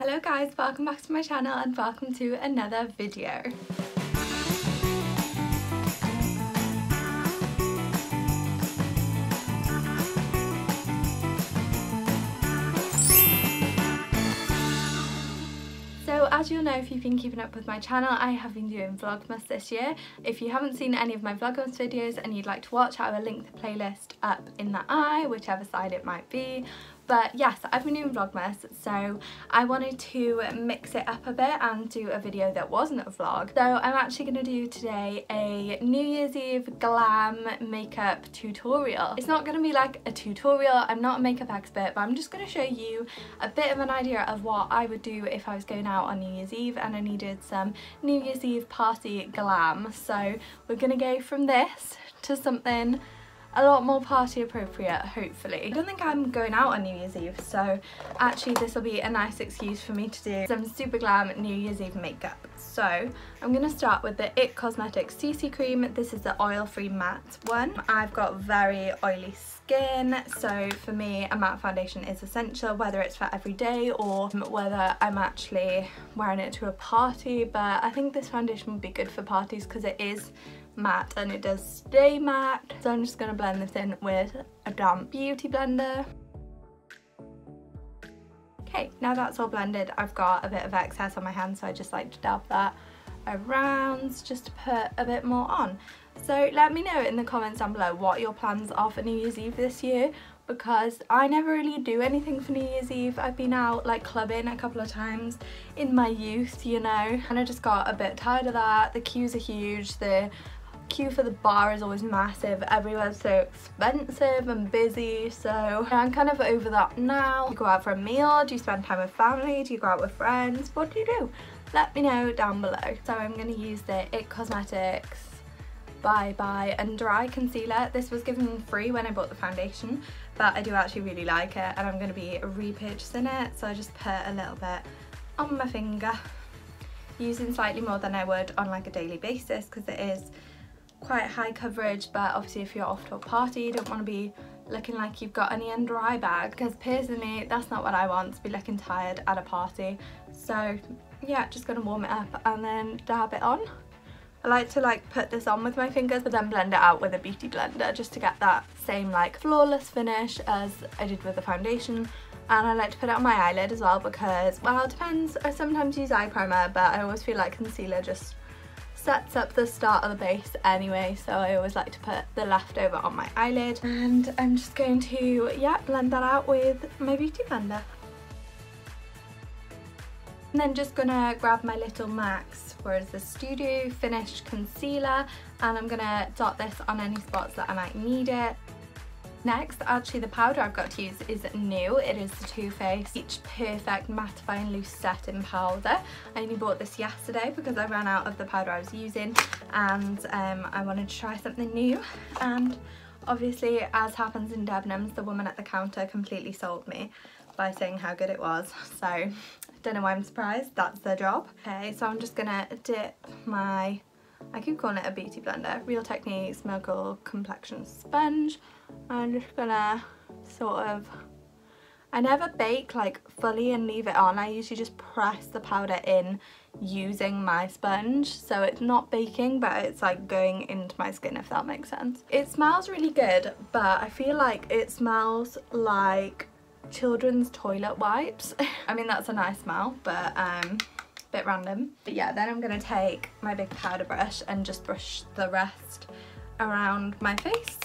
Hello guys, welcome back to my channel and welcome to another video. So as you'll know, if you've been keeping up with my channel, I have been doing Vlogmas this year. If you haven't seen any of my Vlogmas videos and you'd like to watch, I will link the playlist up in the eye, whichever side it might be. But yes, I've been doing Vlogmas, so I wanted to mix it up a bit and do a video that wasn't a vlog. So I'm actually going to do today a New Year's Eve glam makeup tutorial. It's not going to be like a tutorial, I'm not a makeup expert, but I'm just going to show you a bit of an idea of what I would do if I was going out on New Year's Eve and I needed some New Year's Eve party glam. So we're going to go from this to something a lot more party appropriate, hopefully. I don't think I'm going out on New Year's Eve, so actually this will be a nice excuse for me to do some super glam New Year's Eve makeup. So I'm going to start with the IT Cosmetics CC cream. This is the oil-free matte one. I've got very oily skin, so for me a matte foundation is essential, whether it's for every day or whether I'm actually wearing it to a party. But I think this foundation would be good for parties because it is matte and it does stay matte. So I'm just going to blend this in with a damp beauty blender. Okay, now that's all blended, I've got a bit of excess on my hand, so I just like to dab that around just to put a bit more on. So let me know in the comments down below what your plans are for New Year's Eve this year, because I never really do anything for New Year's Eve. I've been out like clubbing a couple of times in my youth, you know, and I just got a bit tired of that. The queues are huge, the queue for the bar is always massive, everywhere's so expensive and busy, so I'm kind of over that now. Do you go out for a meal? Do you spend time with family? Do you go out with friends? What do you do? Let me know down below. So I'm going to use the IT Cosmetics Bye Bye Under Eye Concealer. This was given free when I bought the foundation, but I do actually really like it and I'm going to be repurchasing it, so I just put a little bit on my finger, using slightly more than I would on like a daily basis because it is quite high coverage. But obviously if you're off to a party, you don't want to be looking like you've got any under eye bag, because personally that's not what I want, to be looking tired at a party. So yeah, just gonna warm it up and then dab it on. I like to like put this on with my fingers but then blend it out with a beauty blender just to get that same like flawless finish as I did with the foundation. And I like to put it on my eyelid as well because, well, it depends, I sometimes use eye primer, but I always feel like concealer just sets up the start of the base anyway, so I always like to put the leftover on my eyelid. And I'm just going to, yeah, blend that out with my beauty blender. And then just gonna grab my little MAC's whereas the Studio Finish Concealer, and I'm gonna dot this on any spots that I might need it. Next, actually the powder I've got to use is new. It is the Too Faced Peach Perfect Mattifying Loose Setting Powder. I only bought this yesterday because I ran out of the powder I was using, and I wanted to try something new. And obviously, as happens in Debenhams, the woman at the counter completely sold me by saying how good it was. So I don't know why I'm surprised, that's their job. Okay, so I'm just gonna dip my, I keep calling it a beauty blender, Real Techniques Miracle Complexion Sponge. I'm just gonna sort of, I never bake like fully and leave it on, I usually just press the powder in using my sponge, so it's not baking but it's like going into my skin, if that makes sense. It smells really good, but I feel like it smells like children's toilet wipes. I mean, that's a nice smell, but bit random. But yeah, then I'm gonna take my big powder brush and just brush the rest around my face.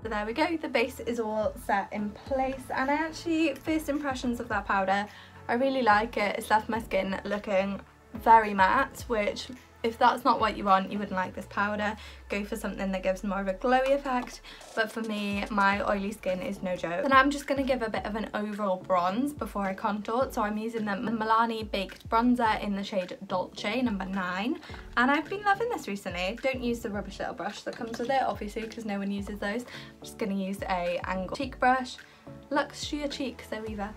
So there we go, the base is all set in place, and I actually, first impressions of that powder, I really like it. It's left my skin looking very matte, which if that's not what you want, you wouldn't like this powder. Go for something that gives more of a glowy effect, but for me, my oily skin is no joke. Then I'm just going to give a bit of an overall bronze before I contour, so I'm using the Milani Baked Bronzer in the shade Dolce number 9, and I've been loving this recently. Don't use the rubbish little brush that comes with it, obviously, because no one uses those. I'm just going to use a angled cheek brush. Lux Sheer Cheek, so either.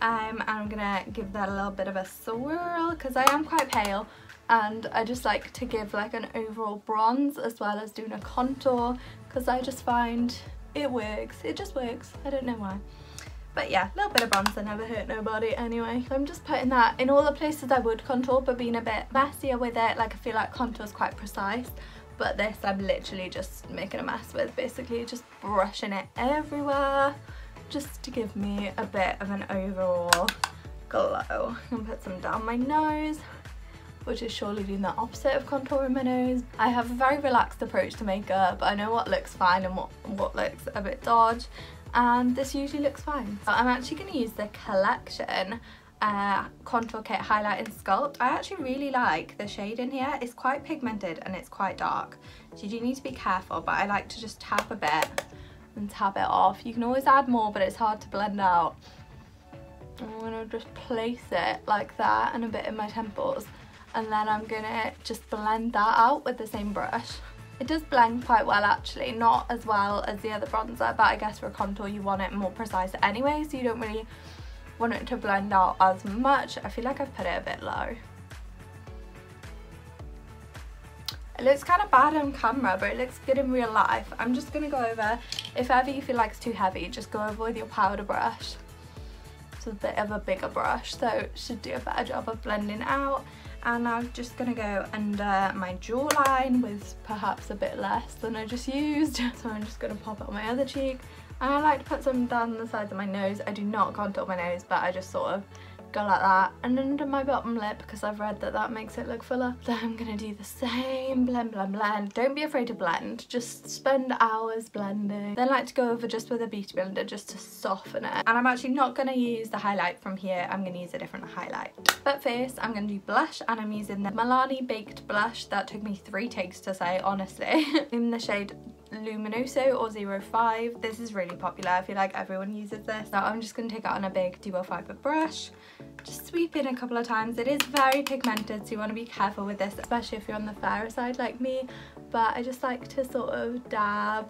And I'm going to give that a little bit of a swirl, because I am quite pale, and I just like to give like an overall bronze as well as doing a contour, because I just find it works. It just works. I don't know why. But yeah, a little bit of bronzer never hurt nobody anyway. So I'm just putting that in all the places I would contour, but being a bit messier with it. Like I feel like contour is quite precise, but this I'm literally just making a mess with, basically just brushing it everywhere just to give me a bit of an overall glow. I'm gonna put some down my nose, which is surely doing the opposite of contouring my nose. I have a very relaxed approach to makeup. I know what looks fine and what looks a bit dodgy, and this usually looks fine. So I'm actually going to use the Collection Contour Kit Highlight and Sculpt. I actually really like the shade in here. It's quite pigmented and it's quite dark, so you do need to be careful, but I like to just tap a bit and tap it off. You can always add more, but it's hard to blend out. I'm going to just place it like that and a bit in my temples, and then I'm gonna just blend that out with the same brush. It does blend quite well actually, not as well as the other bronzer, but I guess for a contour you want it more precise anyway, so you don't really want it to blend out as much. I feel like I've put it a bit low. It looks kind of bad on camera, but it looks good in real life. I'm just gonna go over, if ever you feel like it's too heavy, just go over with your powder brush. It's a bit of a bigger brush, so it should do a better job of blending out. And I'm just gonna go under my jawline with perhaps a bit less than I just used. So I'm just gonna pop it on my other cheek. And I like to put some down the sides of my nose. I do not contour my nose, but I just sort of go like that. And under my bottom lip, because I've read that that makes it look fuller. So I'm gonna do the same, blend, blend, blend. Don't be afraid to blend, just spend hours blending. Then I like to go over just with a beauty blender just to soften it. And I'm actually not gonna use the highlight from here, I'm gonna use a different highlight. But first I'm gonna do blush, and I'm using the Milani Baked Blush. That took me 3 takes to say, honestly. In the shade Luminoso or 05. This is really popular, I feel like everyone uses this. So I'm just going to take it on a big dual fibre brush, just sweep in a couple of times. It is very pigmented, so you want to be careful with this, especially if you're on the fairer side like me, but I just like to sort of dab.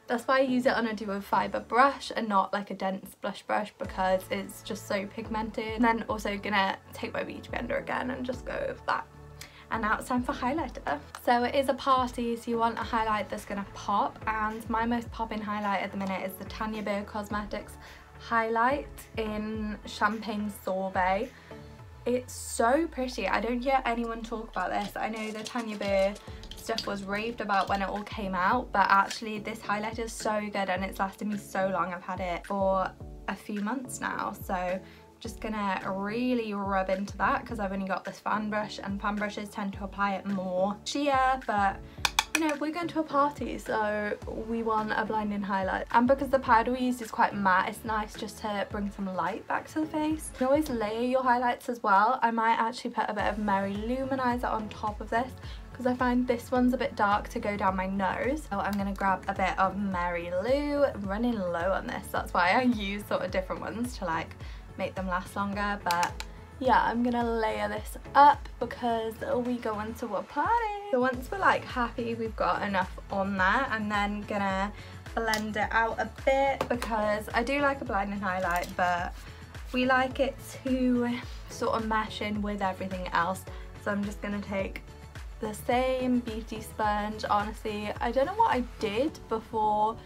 That's why I use it on a dual fibre brush and not like a dense blush brush, because it's just so pigmented. And then also gonna take my beauty blender again and just go over that. And now it's time for highlighter. So it is a party, so you want a highlight that's gonna pop, and my most popping highlight at the minute is the Tanya Burr Cosmetics highlight in Champagne Sorbet. It's so pretty. I don't hear anyone talk about this. I know the Tanya Burr stuff was raved about when it all came out, but actually this highlight is so good and it's lasted me so long. I've had it for a few months now, so just gonna really rub into that because I've only got this fan brush, and fan brushes tend to apply it more sheer, but you know, we're going to a party, so we want a blinding highlight. And because the powder we used is quite matte, it's nice just to bring some light back to the face. You can always layer your highlights as well. I might actually put a bit of Mary Luminizer on top of this, because I find this one's a bit dark to go down my nose. So I'm gonna grab a bit of Mary Lou. I'm running low on this, that's why I use sort of different ones to like make them last longer. But yeah, I'm gonna layer this up because we go into a party. So once we're like happy we've got enough on there, I'm then gonna blend it out a bit, because I do like a blinding highlight, but we like it to sort of mesh in with everything else. So I'm just gonna take the same beauty sponge. Honestly, I don't know what I did before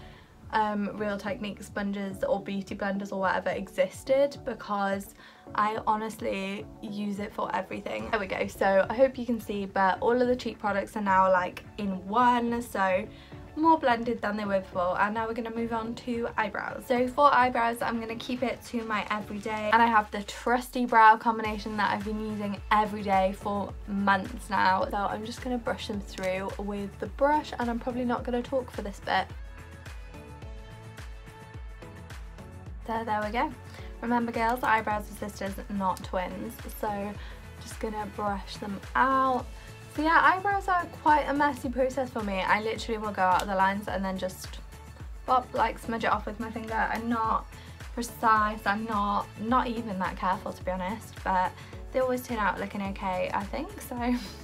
Real Technique sponges or beauty blenders or whatever existed, because I honestly use it for everything. There we go. So I hope you can see, but all of the cheek products are now like in one, so more blended than they were before. And now we're going to move on to eyebrows. So for eyebrows, I'm going to keep it to my everyday, and I have the trusty brow combination that I've been using every day for months now. So I'm just going to brush them through with the brush, and I'm probably not going to talk for this bit. So there we go. Remember girls, eyebrows are sisters, not twins. So just gonna brush them out. So yeah, eyebrows are quite a messy process for me. I literally will go out of the lines and then just pop, like smudge it off with my finger. I'm not precise, I'm not even that careful to be honest, but they always turn out looking okay, I think. So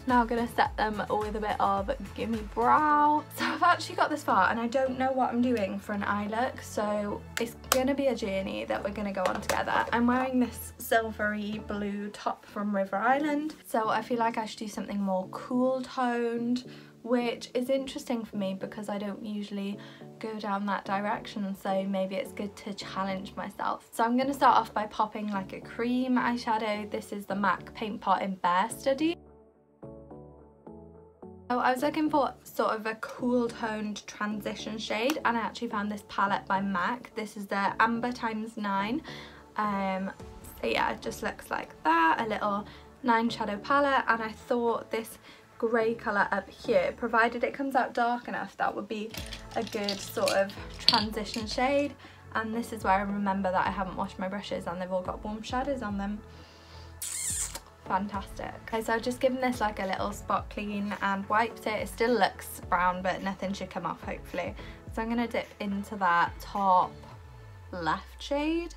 now I'm gonna set them with a bit of Gimme Brow. So I've actually got this far and I don't know what I'm doing for an eye look, so it's gonna be a journey that we're gonna go on together. I'm wearing this silvery blue top from River Island, so I feel like I should do something more cool toned, which is interesting for me because I don't usually go down that direction, so maybe it's good to challenge myself. So I'm going to start off by popping like a cream eyeshadow. This is the MAC Paint Pot in Bear Study. So I was looking for sort of a cool toned transition shade, and I actually found this palette by MAC. This is the Amber x9. So yeah, it just looks like that, a little 9 shadow palette, and I thought this grey colour up here, provided it comes out dark enough, that would be a good sort of transition shade. And this is where I remember that I haven't washed my brushes and they've all got warm shadows on them. Fantastic. Okay, so I've just given this like a little spot clean and wiped it. It still looks brown, but nothing should come off hopefully. So I'm going to dip into that top left shade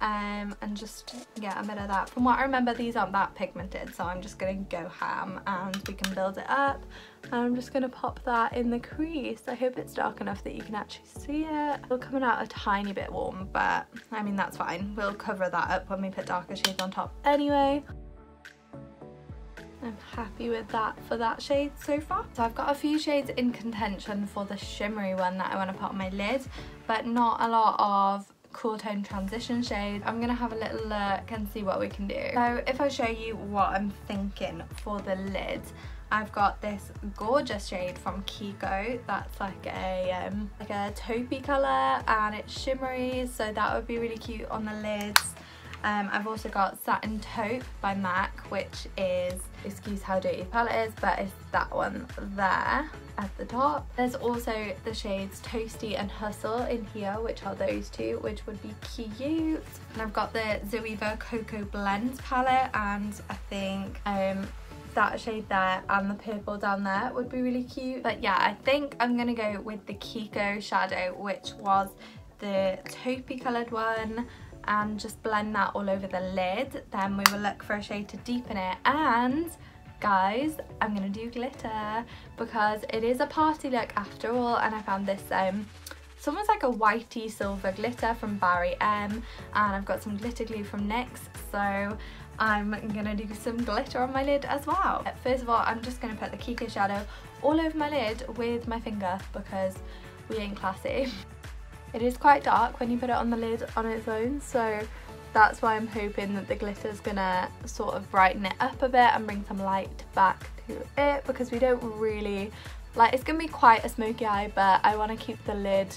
and just get a bit of that. From what I remember, these aren't that pigmented, so I'm just going to go ham and we can build it up. And I'm just going to pop that in the crease. I hope it's dark enough that you can actually see it. It's coming out a tiny bit warm, but I mean that's fine. We'll cover that up when we put darker shades on top anyway. I'm happy with that for that shade so far. So I've got a few shades in contention for the shimmery one that I want to put on my lid, but not a lot of cool tone transition shade. I'm gonna have a little look and see what we can do. So if I show you what I'm thinking for the lid, I've got this gorgeous shade from Kiko that's like a taupey colour and it's shimmery, so that would be really cute on the lids. I've also got Satin Taupe by MAC, which is, excuse how dirty the palette is, but it's that one there at the top. There's also the shades Toasty and Hustle in here, which are those two, which would be cute. And I've got the Zoeva Cocoa Blends palette, and I think that shade there and the purple down there would be really cute. But yeah, I think I'm gonna go with the Kiko shadow, which was the taupey coloured one, and just blend that all over the lid. Then we will look for a shade to deepen it, and guys, I'm gonna do glitter because it is a party look after all. And I found this it's almost like a whitey silver glitter from Barry M, and I've got some glitter glue from NYX, so I'm gonna do some glitter on my lid as well. First of all, I'm just gonna put the Kiko shadow all over my lid with my finger because we ain't classy. It is quite dark when you put it on the lid on its own, so that's why I'm hoping that the glitter is gonna sort of brighten it up a bit and bring some light back to it, because we don't really like, it's gonna be quite a smoky eye, but I want to keep the lid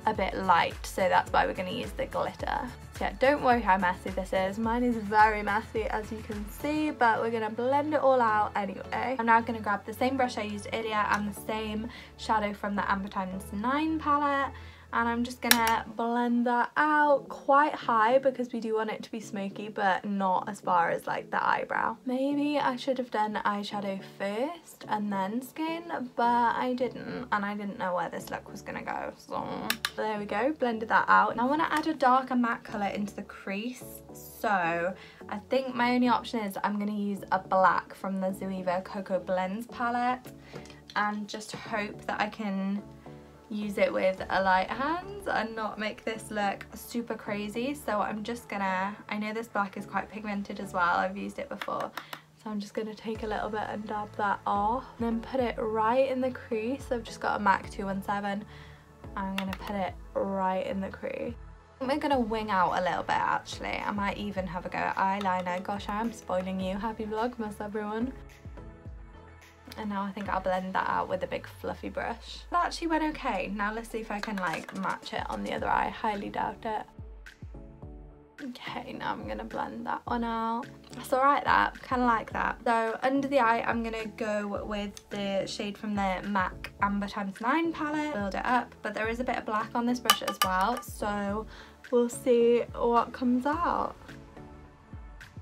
a bit light, so that's why we're going to use the glitter. So yeah, don't worry how messy this is. Mine is very messy, as you can see, but we're going to blend it all out anyway. I'm now going to grab the same brush I used earlier and the same shadow from the Amber x9 palette, and I'm just gonna blend that out quite high because we do want it to be smoky, but not as far as like the eyebrow. Maybe I should have done eyeshadow first and then skin, but I didn't, and I didn't know where this look was gonna go, so there we go, blended that out. Now I want to add a darker matte colour into the crease, so I think my only option is I'm gonna use a black from the Zoeva Cocoa Blends palette and just hope that I can use it with a light hand and not make this look super crazy. So I'm just gonna, I know this black is quite pigmented as well, I've used it before, so I'm just gonna take a little bit and dab that off and then put it right in the crease. I've just got a MAC 217, I'm gonna put it right in the crease. We're gonna wing out a little bit actually. I might even have a go at eyeliner. Gosh, I am spoiling you. Happy Vlogmas everyone. And now I think I'll blend that out with a big fluffy brush. That actually went okay. Now let's see if I can like match it on the other eye. Highly doubt it. Okay, now I'm gonna blend that one out. That's alright, that, kind of like that. So under the eye, I'm gonna go with the shade from the MAC Amber x9 palette, build it up, but there is a bit of black on this brush as well, so we'll see what comes out.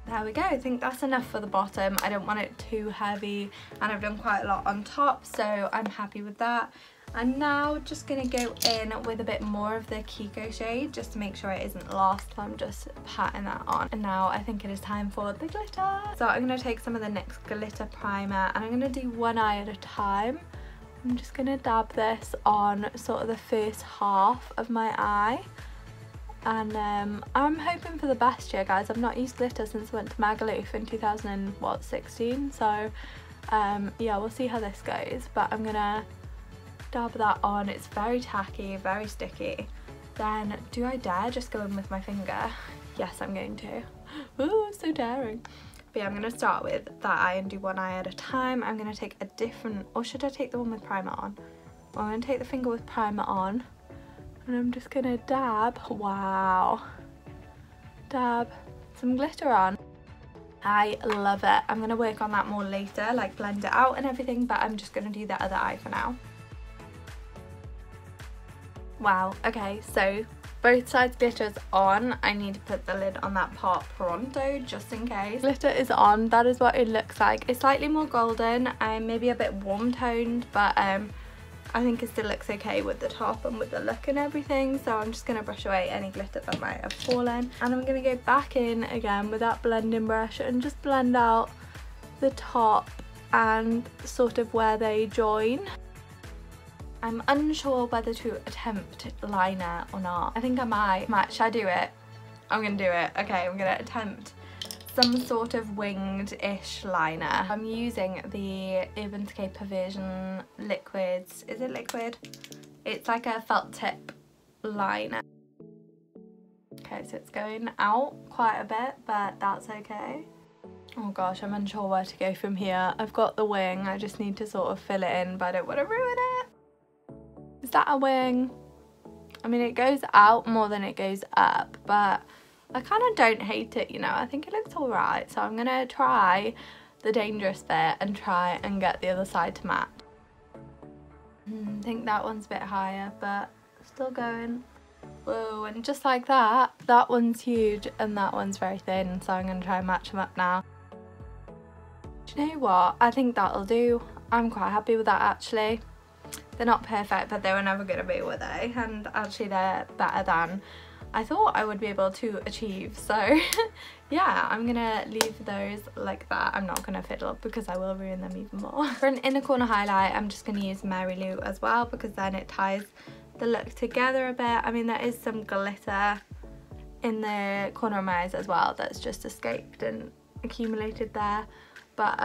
There we go, I think that's enough for the bottom. I don't want it too heavy, and I've done quite a lot on top, so I'm happy with that. I'm now just going to go in with a bit more of the Kiko shade just to make sure it isn't lost. I'm just patting that on. And now I think it is time for the glitter. So I'm going to take some of the NYX glitter primer and I'm going to do one eye at a time. I'm just going to dab this on sort of the first half of my eye. And I'm hoping for the best here, guys. I've not used glitter since I went to Magaluf in 2016, so yeah, we'll see how this goes, but I'm gonna dab that on. It's very tacky, very sticky. Then do I dare just go in with my finger? Yes, I'm going to. Ooh, so daring. But yeah, I'm going to start with that eye and do one eye at a time. I'm going to take a different, or should I take the one with primer on? Well, I'm going to take the finger with primer on, and I'm just going to dab, wow, dab some glitter on. I love it. I'm going to work on that more later, like blend it out and everything, but I'm just going to do the other eye for now. Wow, okay, so both sides glitter's on. I need to put the lid on that part pronto just in case. Glitter is on. That is what it looks like. It's slightly more golden and maybe a bit warm toned, but I think it still looks okay with the top and with the look and everything. So I'm just going to brush away any glitter that might have fallen, and I'm going to go back in again with that blending brush and just blend out the top and sort of where they join. I'm unsure whether to attempt liner or not. I think I might. Should I do it? I'm gonna do it. Okay, I'm gonna attempt some sort of winged-ish liner. I'm using the Urban Decay Perversion Liquids. Is it liquid? It's like a felt tip liner. Okay, so it's going out quite a bit, but that's okay. Oh gosh, I'm unsure where to go from here. I've got the wing, I just need to sort of fill it in, but I don't want to ruin it. Is that a wing? I mean, it goes out more than it goes up, but I kind of don't hate it, you know. I think it looks alright, so I'm going to try the dangerous bit and try and get the other side to match. I think that one's a bit higher, but still going. Whoa, and just like that, that one's huge and that one's very thin, so I'm going to try and match them up now. Do you know what? I think that'll do. I'm quite happy with that actually. They're not perfect, but they were never going to be, were they? And actually they're better than I thought I would be able to achieve. So yeah, I'm going to leave those like that. I'm not going to fiddle because I will ruin them even more. For an inner corner highlight, I'm just going to use Mary Lou as well, because then it ties the look together a bit. I mean, there is some glitter in the corner of my eyes as well that's just escaped and accumulated there. But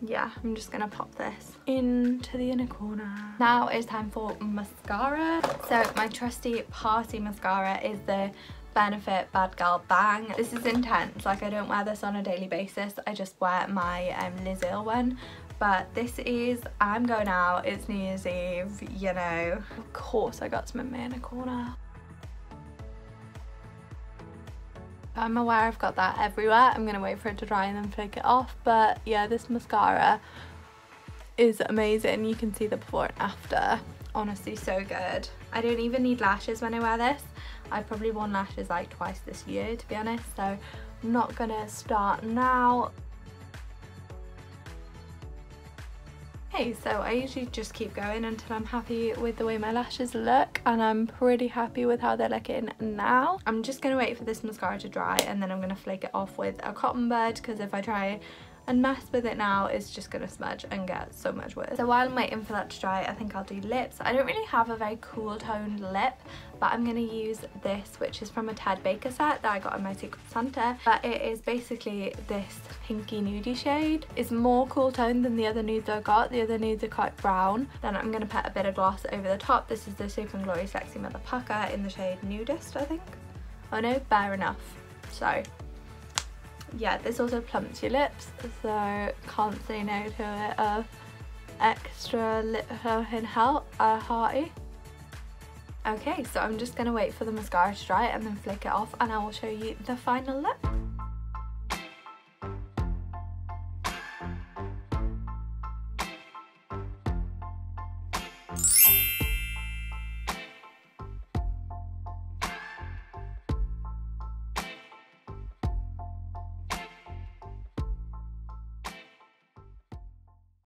yeah, I'm just gonna pop this into the inner corner. Now it's time for mascara. So my trusty party mascara is the Benefit Bad Girl Bang. This is intense, like I don't wear this on a daily basis, I just wear my Lizelle one. But this is, I'm going out, it's New Year's Eve, you know. Of course I got some in my inner corner. I'm aware I've got that everywhere. I'm going to wait for it to dry and then flake it off. But yeah, this mascara is amazing. You can see the before and after. Honestly, so good. I don't even need lashes when I wear this. I've probably worn lashes like twice this year, to be honest. So I'm not going to start now. Okay, so I usually just keep going until I'm happy with the way my lashes look, and I'm pretty happy with how they're looking now. I'm just going to wait for this mascara to dry and then I'm going to flake it off with a cotton bud, because if I try and mess with it now, it's just going to smudge and get so much worse. So while I'm waiting for that to dry, I think I'll do lips. I don't really have a very cool toned lip, but I'm going to use this, which is from a Ted Baker set that I got in my Secret Santa. But it is basically this pinky nudie shade. It's more cool toned than the other nudes I got. The other nudes are quite brown. Then I'm going to put a bit of gloss over the top. This is the Super and Glory Sexy Mother Pucker in the shade Nudist, I think. Oh no, Bare Enough. So yeah, this also plumps your lips, so can't say no to it. Extra lip and hearty. Okay, so I'm just going to wait for the mascara to dry and then flick it off, and I will show you the final look.